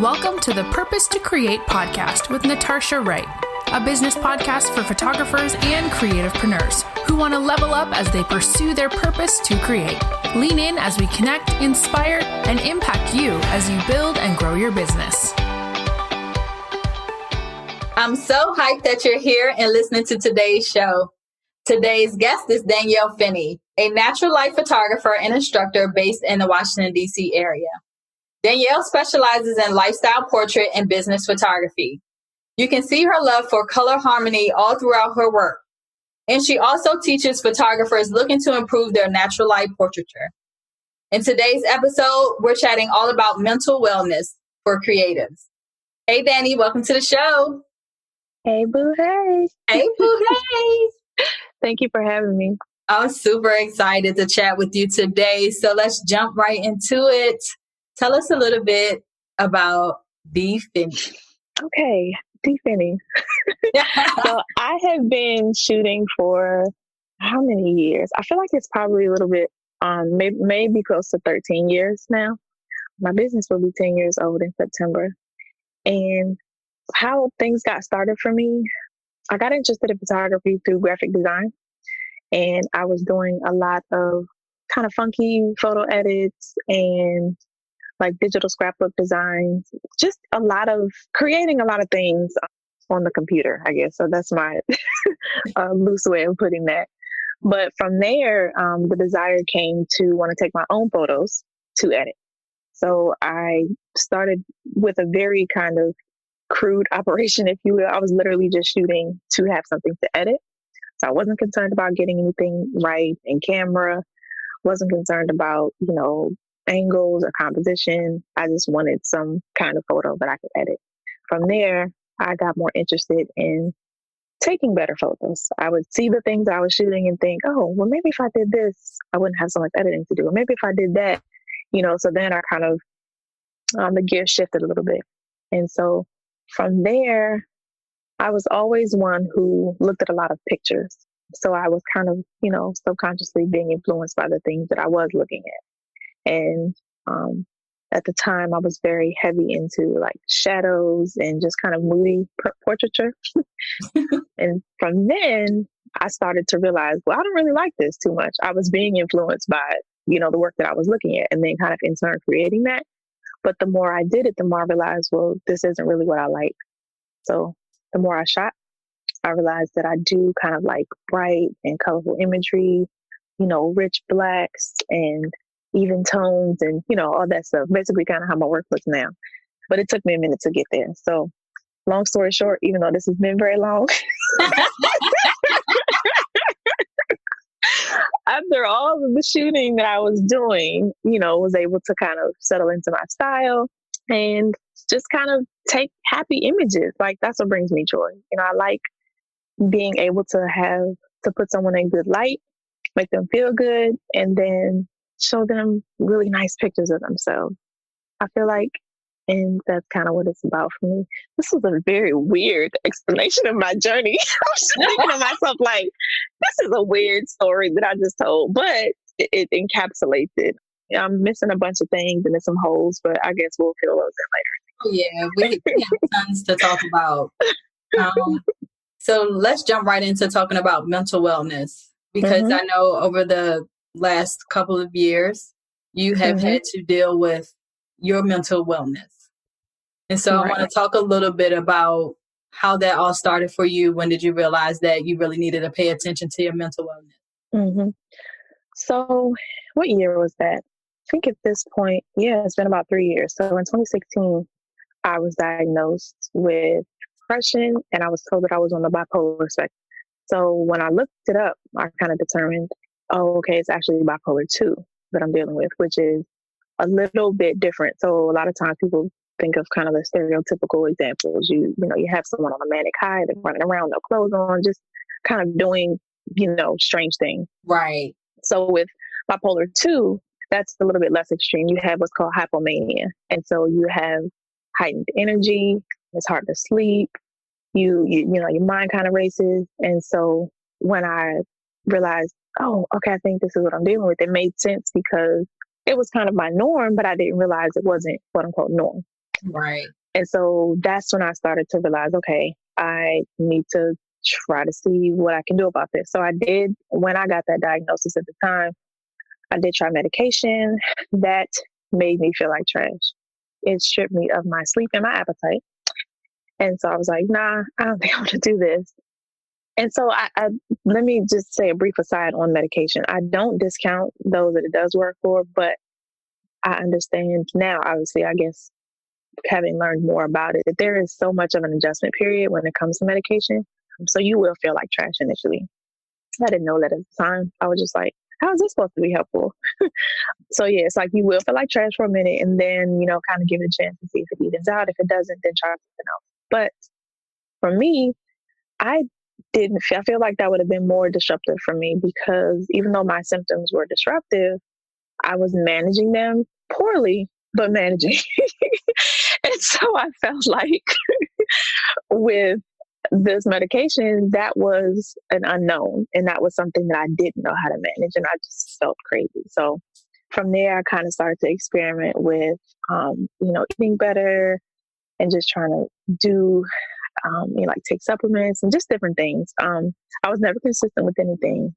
Welcome to the Purpose to Create podcast with Natasha Wright, a business podcast for photographers and creativepreneurs who want to level up as they pursue their purpose to create. Lean in as we connect, inspire, and impact you as you build and grow your business. I'm so hyped that you're here and listening to today's show. Today's guest is Danielle Finney, a natural light photographer and instructor based in the Washington, D.C. area. Danielle specializes in lifestyle portrait and business photography. You can see her love for color harmony all throughout her work. And she also teaches photographers looking to improve their natural light portraiture. In today's episode, we're chatting all about mental wellness for creatives. Hey, Danny, welcome to the show. Hey, boo, hey. Hey, boo, hey. Thank you for having me. I'm super excited to chat with you today. So let's jump right into it. Tell us a little bit about Dee Finney. Okay, Dee Finney. So I have been shooting for how many years? I feel like it's probably a little bit, maybe close to 13 years now. My business will be 10 years old in September. And how things got started for me, I got interested in photography through graphic design. And I was doing a lot of kind of funky photo edits and like digital scrapbook designs, just a lot of creating a lot of things on the computer, I guess. So that's my loose way of putting that. But from there, the desire came to want to take my own photos to edit. So I started with a very kind of crude operation, if you will. I was literally just shooting to have something to edit. So I wasn't concerned about getting anything right in camera, wasn't concerned about, angles or composition. I just wanted some kind of photo that I could edit. From there, I got more interested in taking better photos. I would see the things I was shooting and think, oh, well, maybe if I did this, I wouldn't have so much editing to do. Or maybe if I did that, so then I kind of, the gear shifted a little bit. And so from there, I was always one who looked at a lot of pictures. So I was kind of, subconsciously being influenced by the things that I was looking at. And at the time, I was very heavy into like shadows and just kind of moody portraiture. And from then, I started to realize, well, I don't really like this too much. I was being influenced by, the work that I was looking at and then kind of in turn creating that. But the more I did it, the more I realized, well, this isn't really what I like. So the more I shot, I realized that I do kind of like bright and colorful imagery, rich blacks and even tones and, all that stuff. Basically kind of how my work looks now. But it took me a minute to get there. So long story short, even though this has been very long, after all of the shooting that I was doing, was able to kind of settle into my style and just kind of take happy images. Like that's what brings me joy. I like being able to put someone in good light, make them feel good, and then show them really nice pictures of themselves. I feel like, and that's kind of what it's about for me. This was a very weird explanation of my journey. I was thinking to myself, like, this is a weird story that I just told, but it encapsulates it. I'm missing a bunch of things and there's some holes, but I guess we'll fill those in later. Yeah, we have tons to talk about. So let's jump right into talking about mental wellness, because I know over the last couple of years, you have had to deal with your mental wellness. And so I want to talk a little bit about how that all started for you. When did you realize that you really needed to pay attention to your mental wellness? So what year was that? I think at this point, it's been about 3 years. So in 2016, I was diagnosed with depression and I was told that I was on the bipolar spectrum. So when I looked it up, I kind of determined, oh, okay, it's actually bipolar 2 that I'm dealing with, which is a little bit different. So a lot of times people think of kind of the stereotypical examples. You have someone on a manic high, they're running around, no clothes on, just kind of doing, strange things. Right. So with bipolar 2, that's a little bit less extreme. You have what's called hypomania. And so you have heightened energy. It's hard to sleep. Your mind kind of races. And so when I realized, oh, okay, I think this is what I'm dealing with, it made sense because it was kind of my norm, but I didn't realize it wasn't quote unquote norm. Right. And so that's when I started to realize, okay, I need to try to see what I can do about this. So I did, when I got that diagnosis at the time, I did try medication. That made me feel like trash. It stripped me of my sleep and my appetite. And so I was like, nah, I don't think I want to do this. And so I let me just say a brief aside on medication. I don't discount those that it does work for, but I understand now, obviously, I guess, having learned more about it, that there is so much of an adjustment period when it comes to medication. So you will feel like trash initially. I didn't know that at the time. I was just like, how is this supposed to be helpful? So yeah, it's like you will feel like trash for a minute and then, kind of give it a chance to see if it evens out. If it doesn't, then try something else. But for me, I I feel like that would have been more disruptive for me because even though my symptoms were disruptive, I was managing them poorly, but managing. And so I felt like with this medication, that was an unknown. And that was something that I didn't know how to manage. And I just felt crazy. So from there, I kind of started to experiment with, eating better and just trying to do, like take supplements and just different things. I was never consistent with anything.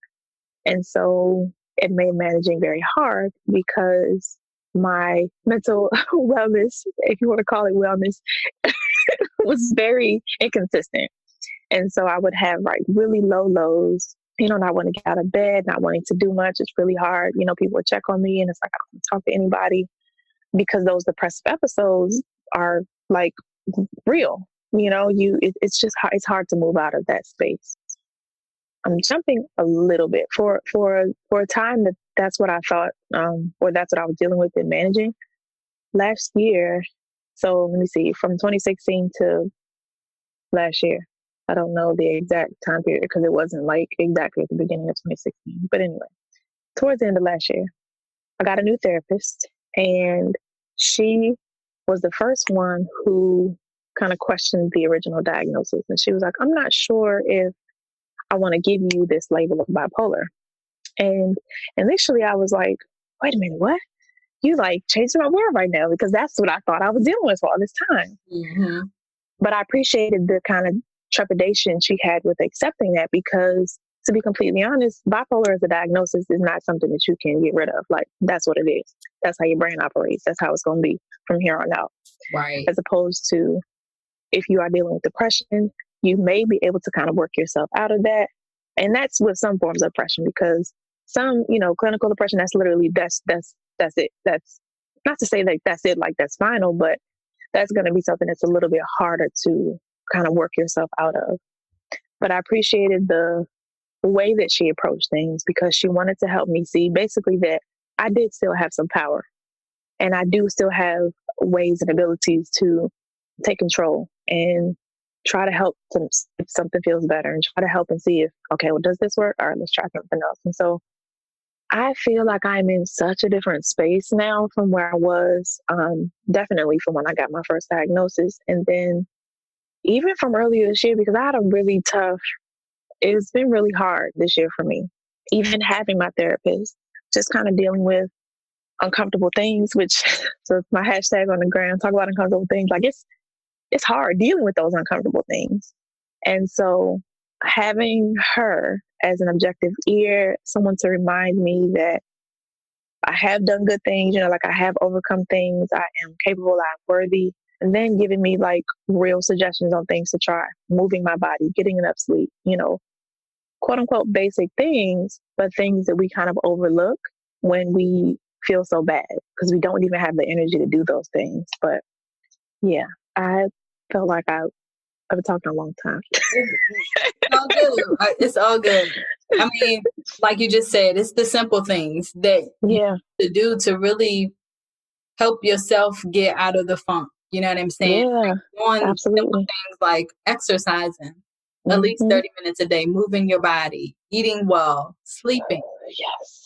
And so it made managing very hard because my mental wellness, if you want to call it wellness, was very inconsistent. And so I would have like really low lows, not wanting to get out of bed, not wanting to do much. It's really hard. People would check on me and it's like, I don't talk to anybody because those depressive episodes are like real. It's just hard. It's hard to move out of that space. I'm jumping a little bit for a time that's what I thought, or that's what I was dealing with in managing last year. So let me see, from 2016 to last year. I don't know the exact time period because it wasn't like exactly at the beginning of 2016. But anyway, towards the end of last year, I got a new therapist and she was the first one who kind of questioned the original diagnosis. And she was like, I'm not sure if I want to give you this label of bipolar. And initially I was like, wait a minute, what? You like changing my world right now because that's what I thought I was dealing with for all this time. Mm-hmm. But I appreciated the kind of trepidation she had with accepting that because, to be completely honest, bipolar as a diagnosis is not something that you can get rid of. Like, that's what it is. That's how your brain operates. That's how it's going to be from here on out. Right. As opposed to if you are dealing with depression, you may be able to kind of work yourself out of that. And that's with some forms of depression because some, clinical depression, that's literally, that's it. That's not to say that that's it, like that's final, but that's going to be something that's a little bit harder to kind of work yourself out of. But I appreciated the way that she approached things because she wanted to help me see basically that I did still have some power and I do still have ways and abilities to take control and try to help if something feels better and try to help and see if, okay, well, does this work? All right, let's try something else. And so I feel like I'm in such a different space now from where I was, definitely from when I got my first diagnosis. And then even from earlier this year, because I had it's been really hard this year for me. Even having my therapist, just kind of dealing with uncomfortable things, which, so my hashtag on the gram, talk about uncomfortable things. Like it's hard dealing with those uncomfortable things. And so having her as an objective ear, someone to remind me that I have done good things, like I have overcome things, I am capable, I'm worthy, and then giving me like real suggestions on things to try, moving my body, getting enough sleep, quote unquote basic things, but things that we kind of overlook when we feel so bad because we don't even have the energy to do those things. But yeah, I felt like I've been talking a long time. It's all good. It's all good. I mean, like you just said, it's the simple things that you have to do to really help yourself get out of the funk. You know what I'm saying? Yeah, Doing absolutely. simple things like exercising at least 30 minutes a day, moving your body, eating well, sleeping. Yes.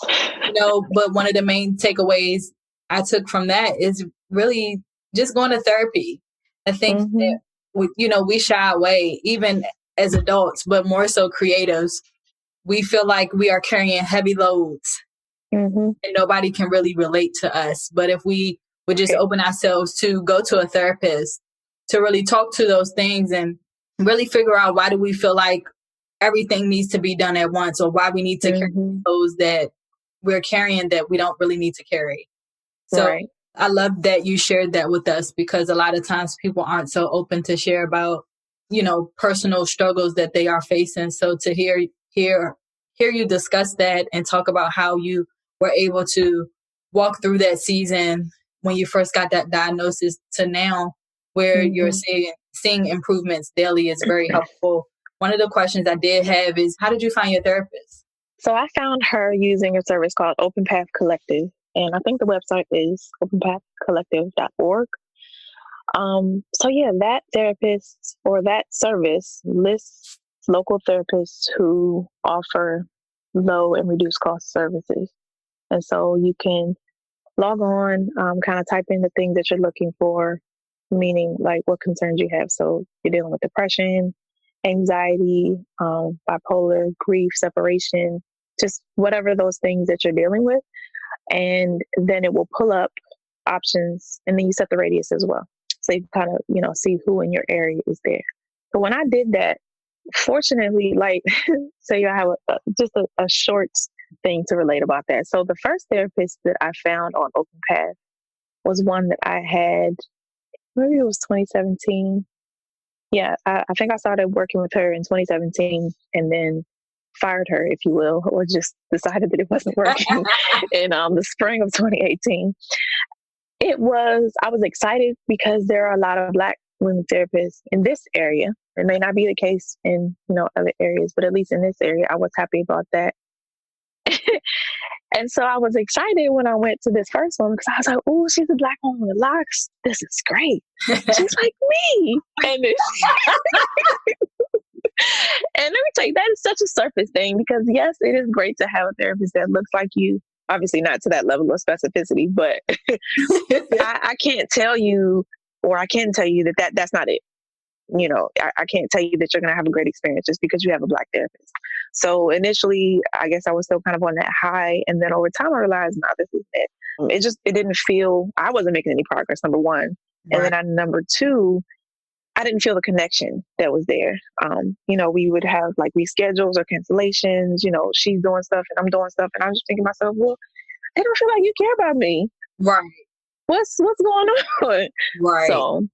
But one of the main takeaways I took from that is really just going to therapy. I think that we shy away, even as adults, but more so creatives. We feel like we are carrying heavy loads and nobody can really relate to us. But if we we just open ourselves to go to a therapist to really talk to those things and really figure out why do we feel like everything needs to be done at once, or why we need to carry those that we're carrying that we don't really need to carry. So I love that you shared that with us, because a lot of times people aren't so open to share about, you know, personal struggles that they are facing. So to hear you discuss that and talk about how you were able to walk through that season when you first got that diagnosis to now where you're seeing improvements daily is very helpful. One of the questions I did have is, how did you find your therapist? So I found her using a service called Open Path Collective. And I think the website is openpathcollective.org. So yeah, that therapist or that service lists local therapists who offer low and reduced cost services. And so you can log on, kind of type in the things that you're looking for, meaning like what concerns you have. So you're dealing with depression, anxiety, bipolar, grief, separation, just whatever those things that you're dealing with. And then it will pull up options, and then you set the radius as well. So you kind of, see who in your area is there. So when I did that, fortunately, like, say I have just a short thing to relate about that. So the first therapist that I found on Open Path was one that I had, maybe it was 2017. Yeah, I think I started working with her in 2017 and then fired her, if you will, or just decided that it wasn't working in the spring of 2018. I was excited because there are a lot of Black women therapists in this area. It may not be the case in, other areas, but at least in this area, I was happy about that. And so I was excited when I went to this first one because I was like, oh, she's a Black woman with locks. This is great. She's like me. And and let me tell you, that is such a surface thing because yes, it is great to have a therapist that looks like you. Obviously not to that level of specificity, but I can't tell you, or I can tell you that's not it. I can't tell you that you're going to have a great experience just because you have a Black therapist. So initially, I guess I was still kind of on that high. And then over time, I realized, no, this is it. It didn't feel, I wasn't making any progress, number one. Right. And then number two, I didn't feel the connection that was there. We would have like reschedules or cancellations, she's doing stuff and I'm doing stuff. And I'm just thinking to myself, well, I don't feel like you care about me. Right. What's going on? Right. So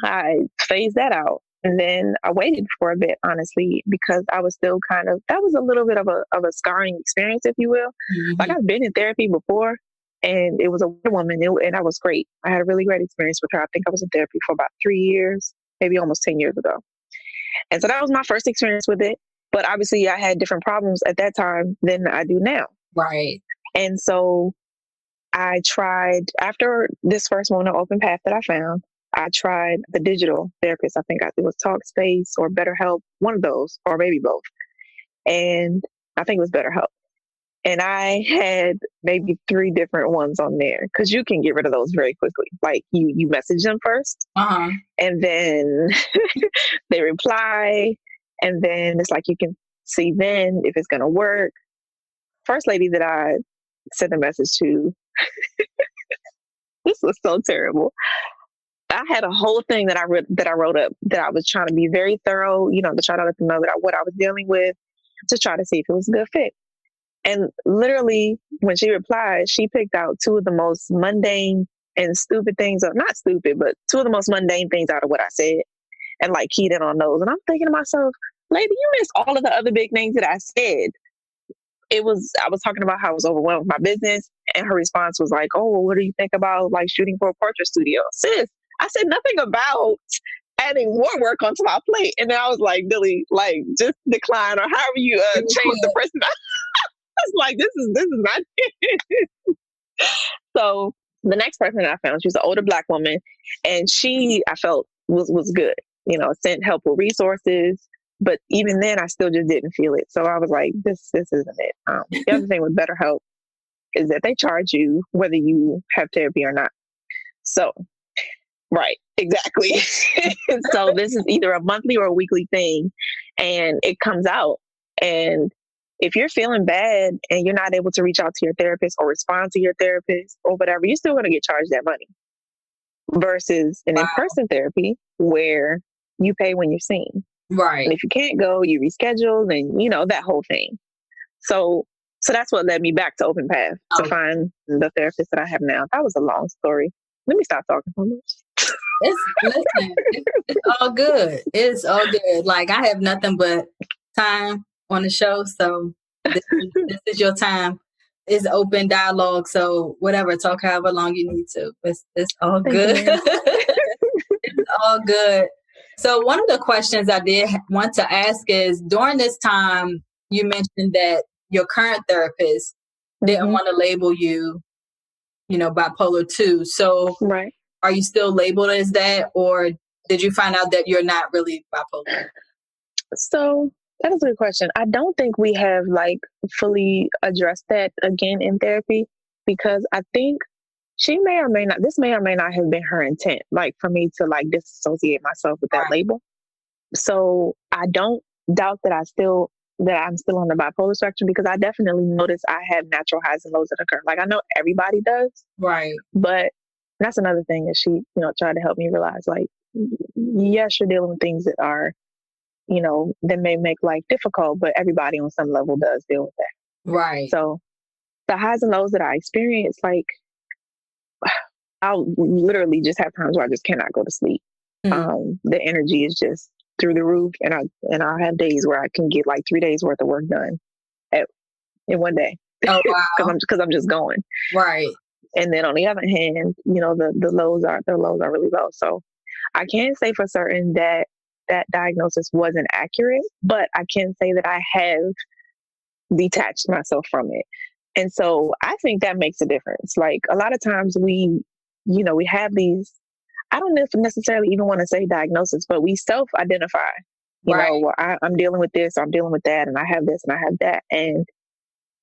I phased that out. And then I waited for a bit, honestly, because I was still that was a little bit of a scarring experience, if you will. Mm-hmm. Like I've been in therapy before and it was a woman and that was great. I had a really great experience with her. I think I was in therapy for about 3 years, maybe almost 10 years ago. And so that was my first experience with it. But obviously I had different problems at that time than I do now. Right. And so I tried, after this first one, the Open Path that I found, I tried the digital therapist. I think it was Talkspace or BetterHelp, one of those, or maybe both. And I think it was BetterHelp. And I had maybe 3 different ones on there because you can get rid of those very quickly. Like you message them first, and then they reply, and then it's like you can see then if it's going to work. First lady that I sent a message to, this was so terrible. I had a whole thing that I wrote up that I was trying to be very thorough, to try to let them know what I was dealing with, to try to see if it was a good fit. And literally, when she replied, she picked out 2 of the most mundane and stupid things, or not stupid, but 2 of the most mundane things out of what I said, and like keyed in on those. And I'm thinking to myself, lady, you missed all of the other big things that I said. I was talking about how I was overwhelmed with my business, and her response was like, oh, well, what do you think about like shooting for a portrait studio? Sis, I said nothing about adding more work onto my plate. And then I was like, Billy, like just decline, or however you change the person. I was like, this is not it. So the next person that I found, she was an older Black woman, and she, I felt was good, sent helpful resources. But even then, I still just didn't feel it. So I was like, this isn't it. The other thing with BetterHelp is that they charge you whether you have therapy or not. So, right, exactly. So this is either a monthly or a weekly thing, and it comes out. And if you're feeling bad and you're not able to reach out to your therapist or respond to your therapist or whatever, you're still going to get charged that money versus an in-person therapy where you pay when you're seen. Right. And if you can't go, you reschedule and, you know, that whole thing. So that's what led me back to Open Path to find the therapist that I have now. That was a long story. Let me stop talking so much. It's all good. It's all good. Like, I have nothing but time on the show. So this is your time. It's open dialogue. So whatever, talk however long you need to. It's all good. It's all good. So one of the questions I did want to ask is, during this time, you mentioned that your current therapist didn't want to label you, you know, bipolar 2. So right. Are you still labeled as that, or did you find out that you're not really bipolar? So that is a good question. I don't think we have like fully addressed that again in therapy, because I think this may or may not have been her intent, like for me to like disassociate myself with that label. So I don't doubt that I'm still on the bipolar spectrum, because I definitely notice I have natural highs and lows that occur. Like I know everybody does. Right. But that's another thing that she, you know, tried to help me realize, like, yes, you're dealing with things that are, you know, that may make life difficult, but everybody on some level does deal with that. Right. So the highs and lows that I experience, like, I'll literally just have times where I just cannot go to sleep. The energy is just through the roof, and I'll have days where I can get like 3 days worth of work done in one day. Oh wow! Because I'm just going. Right. And then on the other hand, you know, the lows are really low. So I can't say for certain that diagnosis wasn't accurate, but I can say that I have detached myself from it. And so I think that makes a difference. Like a lot of times we have these, I don't necessarily even want to say diagnosis, but we self-identify, you know, well, I'm dealing with this, or I'm dealing with that, and I have this and I have that. And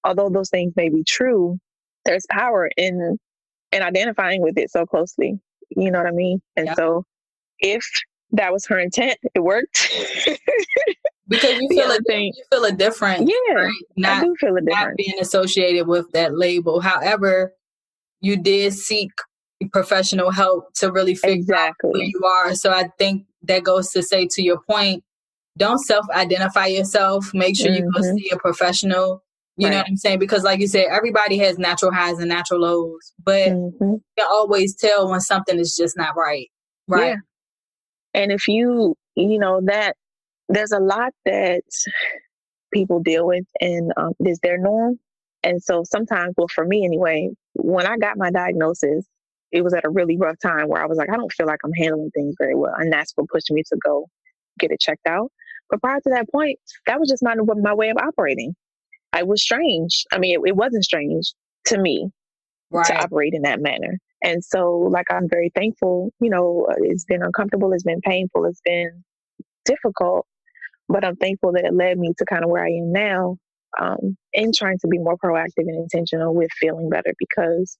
although those things may be true, there's power in identifying with it so closely. You know what I mean? And so if that was her intent, it worked. Because you feel a difference. Yeah, right? I do feel a difference. Not being associated with that label. However, you did seek professional help to really figure out who you are. So I think that goes to say, to your point, don't self-identify yourself. Make sure you go see a professional. You know what I'm saying? Because like you said, everybody has natural highs and natural lows, but you can always tell when something is just not right. Right. Yeah. And if you know that there's a lot that people deal with, and is their norm. And so sometimes, well, for me anyway, when I got my diagnosis, it was at a really rough time where I was like, I don't feel like I'm handling things very well. And that's what pushed me to go get it checked out. But prior to that point, that was just my way of operating. It was strange. I mean, it wasn't strange to me to operate in that manner. And so, like, I'm very thankful. You know, it's been uncomfortable. It's been painful. It's been difficult. But I'm thankful that it led me to kind of where I am now, in trying to be more proactive and intentional with feeling better. Because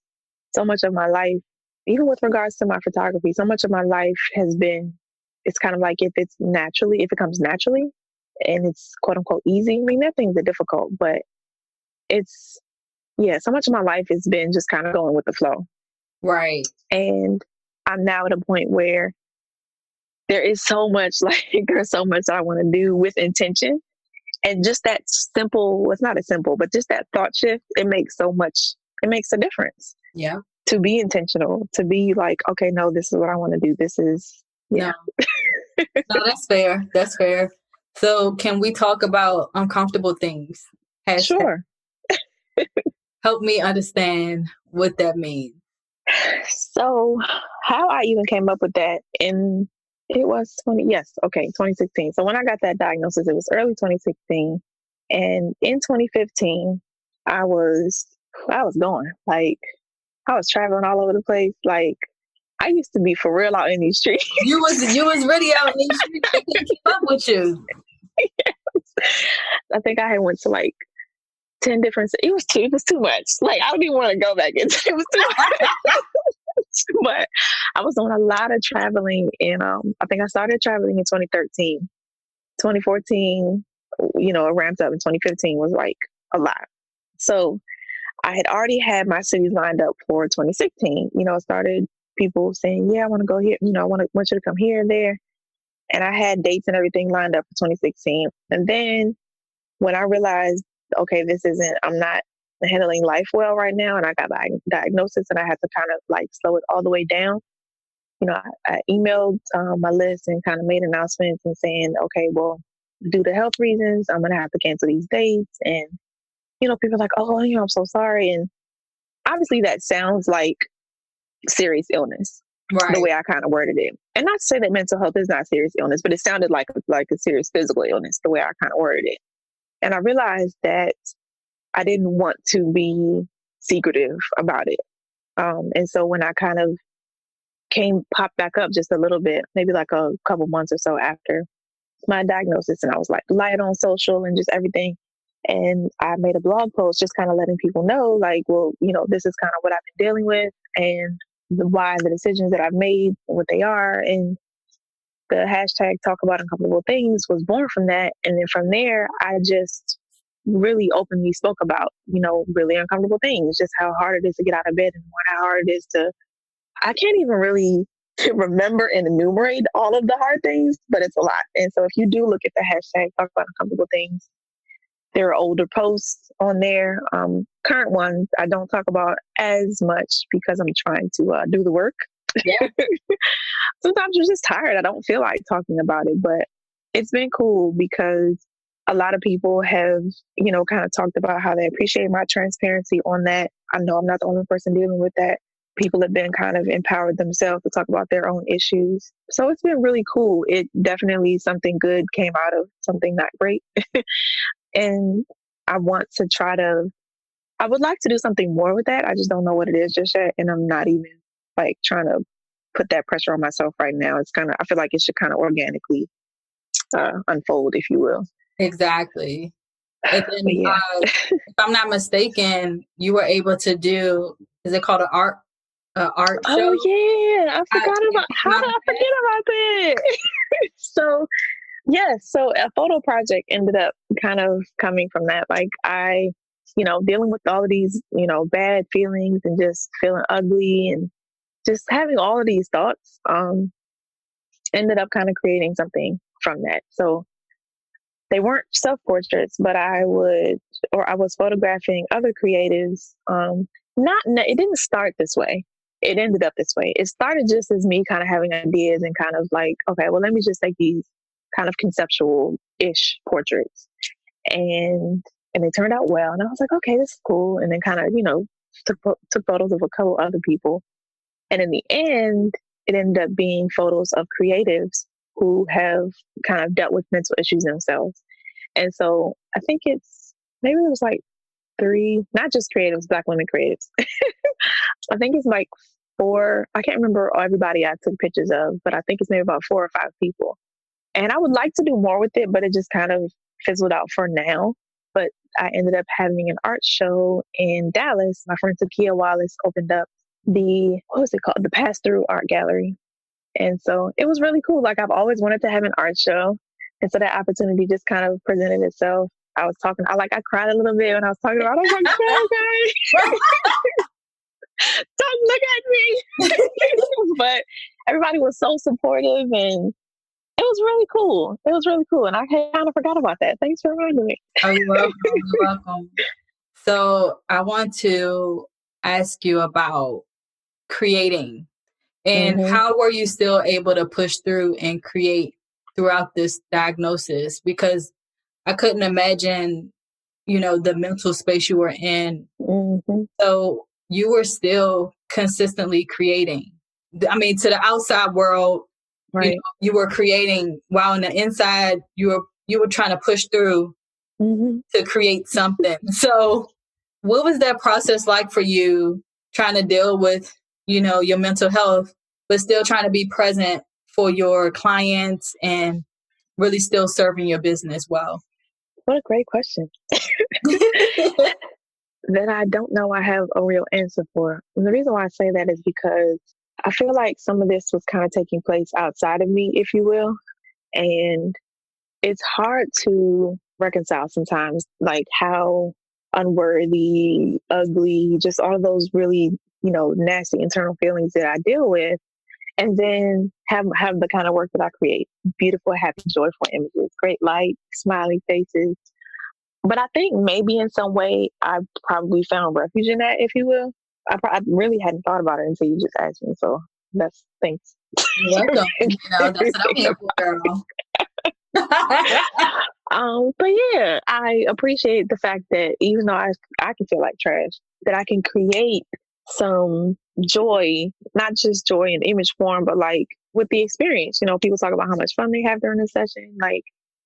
so much of my life, even with regards to my photography, so much of my life has been, it's kind of like if it comes naturally and it's quote unquote easy. I mean, there are things that are difficult, but so much of my life has been just kind of going with the flow. Right. And I'm now at a point where there's so much that I want to do with intention. And just that simple, well, it's not as simple, but just that thought shift, it makes a difference. Yeah. To be intentional, to be like, okay, no, this is what I want to do. This is, yeah. No, that's fair. That's fair. So can we talk about uncomfortable things? Sure. Help me understand what that means. So how I even came up with that it was 2016. So when I got that diagnosis, it was early 2016. And in 2015, I was going, like, I was traveling all over the place. Like, I used to be for real out in these streets. You was really out in these streets. I couldn't keep up with you. Yes. I think I had went to like 10 different. It was too much. Like, I don't even want to go back into it. It was too much. But I was doing a lot of traveling, and I think I started traveling in 2013. 2014, it ramped up in 2015 was like a lot. So I had already had my cities lined up for 2016. I started people saying, yeah, I want to go here. Want you to come here and there. And I had dates and everything lined up for 2016. And then when I realized, okay, I'm not handling life well right now. And I got diagnosis and I had to kind of like slow it all the way down. I emailed my list and kind of made announcements and saying, okay, well, due to health reasons, I'm going to have to cancel these dates. And, people are like, oh, I'm so sorry. And obviously that sounds like serious illness, right, the way I kind of worded it. And not to say that mental health is not serious illness, but it sounded like a serious physical illness, the way I kind of worded it. And I realized that I didn't want to be secretive about it. And so when I kind of popped back up just a little bit, maybe like a couple months or so after my diagnosis, and I was like light on social and just everything. And I made a blog post just kind of letting people know, like, well, this is kind of what I've been dealing with and why the decisions that I've made, what they are. And the hashtag talk about uncomfortable things was born from that. And then from there, I just really openly spoke about, really uncomfortable things, just how hard it is to get out of bed and how hard it is I can't even really remember and enumerate all of the hard things, but it's a lot. And so if you do look at the hashtag talk about uncomfortable things, there are older posts on there. Current ones I don't talk about as much because I'm trying to do the work. Yeah. Sometimes you're just tired. I don't feel like talking about it, but it's been cool because a lot of people have, kind of talked about how they appreciate my transparency on that. I know I'm not the only person dealing with that. People have been kind of empowered themselves to talk about their own issues. So it's been really cool. It definitely something good came out of something not great. And I would like to do something more with that. I just don't know what it is just yet. And I'm not even like trying to put that pressure on myself right now. I feel like it should kind of organically unfold, if you will. Exactly. And then, Yeah. if I'm not mistaken, you were able to do, is it called an art show? Oh yeah, I forgot about, how did I forget about that? So a photo project ended up kind of coming from that. Like I, dealing with all of these, bad feelings and just feeling ugly and just having all of these thoughts, ended up kind of creating something from that. So they weren't self-portraits, but I was photographing other creatives. It didn't start this way. It ended up this way. It started just as me kind of having ideas and kind of like, okay, well, let me just take these kind of conceptual-ish portraits. And they turned out well. And I was like, okay, this is cool. And then kind of, took photos of a couple other people. And in the end, it ended up being photos of creatives who have kind of dealt with mental issues themselves. And so I think maybe it was like 3, not just creatives, Black women creatives. I think it's like 4, I can't remember everybody I took pictures of, but I think it's maybe about 4 or 5 people. And I would like to do more with it, but it just kind of fizzled out for now. But I ended up having an art show in Dallas. My friend Takia Wallace opened up the Pass-Through Art Gallery. And so it was really cool. Like I've always wanted to have an art show. And so that opportunity just kind of presented itself. I cried a little bit when I was talking about it. I was like, okay. Don't look at me. But everybody was so supportive and it was really cool. It was really cool. And I kind of forgot about that. Thanks for reminding me. Oh, you're welcome. You're welcome. So I want to ask you about creating and how were you still able to push through and create throughout this diagnosis? Because I couldn't imagine, the mental space you were in. Mm-hmm. So you were still consistently creating. I mean, to the outside world, right. You were creating while on the inside, you were trying to push through to create something. So what was that process like for you trying to deal with, your mental health, but still trying to be present for your clients and really still serving your business well? What a great question. That I don't know I have a real answer for. And the reason why I say that is because I feel like some of this was kind of taking place outside of me, if you will. And it's hard to reconcile sometimes, like how unworthy, ugly, just all of those really, nasty internal feelings that I deal with. And then have the kind of work that I create. Beautiful, happy, joyful images, great light, smiley faces. But I think maybe in some way I probably found refuge in that, if you will. I really hadn't thought about it until you just asked me. So that's thanks. You're welcome. That's what I'm here for, girl. But yeah, I appreciate the fact that even though I can feel like trash, that I can create some joy, not just joy in image form, but like with the experience. People talk about how much fun they have during the session.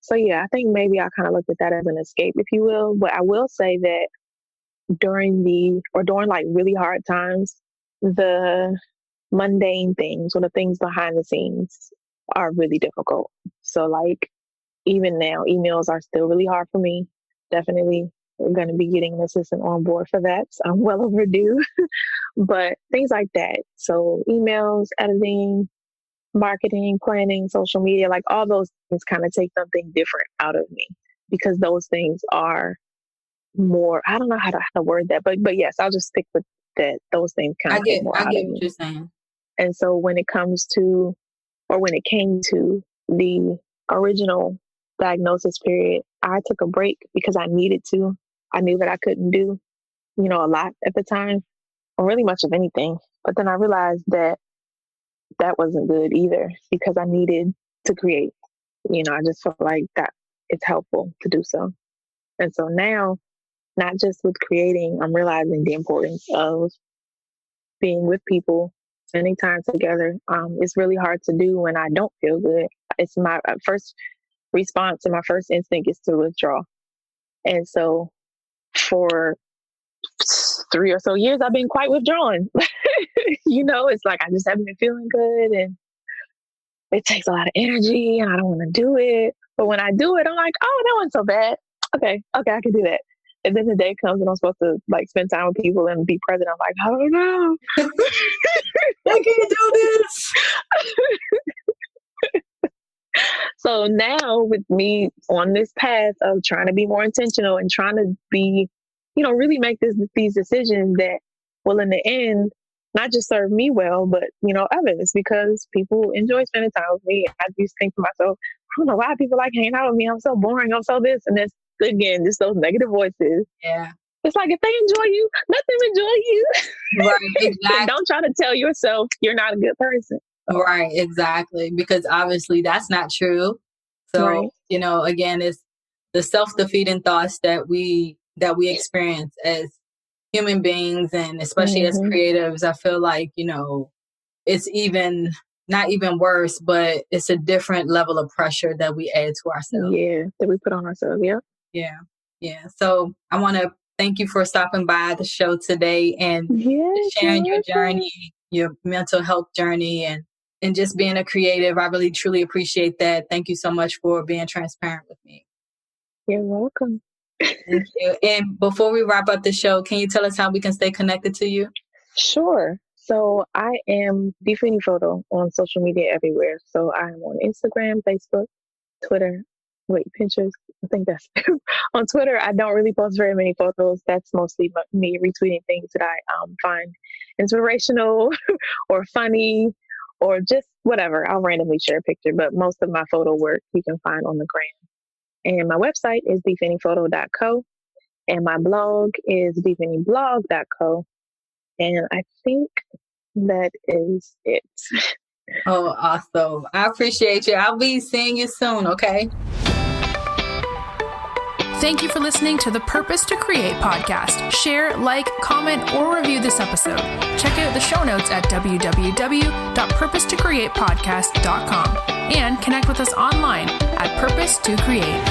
So yeah, I think maybe I kind of looked at that as an escape, if you will. But I will say that during like really hard times, the mundane things or the things behind the scenes are really difficult. So like even now, emails are still really hard for me. Definitely we're going to be getting an assistant on board for that. So I'm well overdue. But things like that. So emails, editing, marketing, planning, social media, like all those things kind of take something different out of me, because those things are more, I don't know how to word that, but yes, I'll just stick with that. Those things kind of take more out of me. I get what you're saying. And so when it came to the original diagnosis period, I took a break because I needed to. I knew that I couldn't do, a lot at the time, or really much of anything. But then I realized that wasn't good either, because I needed to create. I just felt like that it's helpful to do so. And so now, not just with creating, I'm realizing the importance of being with people, spending time together. It's really hard to do when I don't feel good. It's my first response and my first instinct is to withdraw. And so for 3 or so years, I've been quite withdrawn. It's like I just haven't been feeling good, and it takes a lot of energy, and I don't want to do it. But when I do it, I'm like, oh, that wasn't so bad. Okay, I can do that. And then the day comes and I'm supposed to like spend time with people and be present. I'm like, oh no, I can't do this. So now with me on this path of trying to be more intentional and trying to be, really make these decisions that will in the end not just serve me well, but others, because people enjoy spending time with me. I just think to myself, I don't know why people like hanging out with me. I'm so boring. I'm so this, and that's again just those negative voices. Yeah, it's like if they enjoy you, let them enjoy you. Right, exactly. Don't try to tell yourself you're not a good person. Right, exactly, because obviously that's not true. So right. Again, it's the self-defeating thoughts that we experience as human beings, and especially as creatives. I feel like it's even not even worse, but it's a different level of pressure that we add to ourselves. Yeah, that we put on ourselves. Yeah. So I want to thank you for stopping by the show today and sharing your journey, your mental health journey, and just being a creative. I really, truly appreciate that. Thank you so much for being transparent with me. You're welcome. Thank you. And before we wrap up the show, can you tell us how we can stay connected to you? Sure. So I am Finney Photo on social media everywhere. So I am on Instagram, Facebook, Twitter. Pinterest. I think that's on Twitter. I don't really post very many photos. That's mostly me retweeting things that I find inspirational or funny or just whatever. I'll randomly share a picture, but most of my photo work you can find on the gram. And my website is dfinneyphoto.co, and my blog is dfinneyblog.co. And I think that is it. Oh, awesome. I appreciate you. I'll be seeing you soon, okay? Thank you for listening to the Purpose to Create podcast. Share, like, comment, or review this episode. Check out the show notes at www.purposetocreatepodcast.com and connect with us online at Purpose to Create.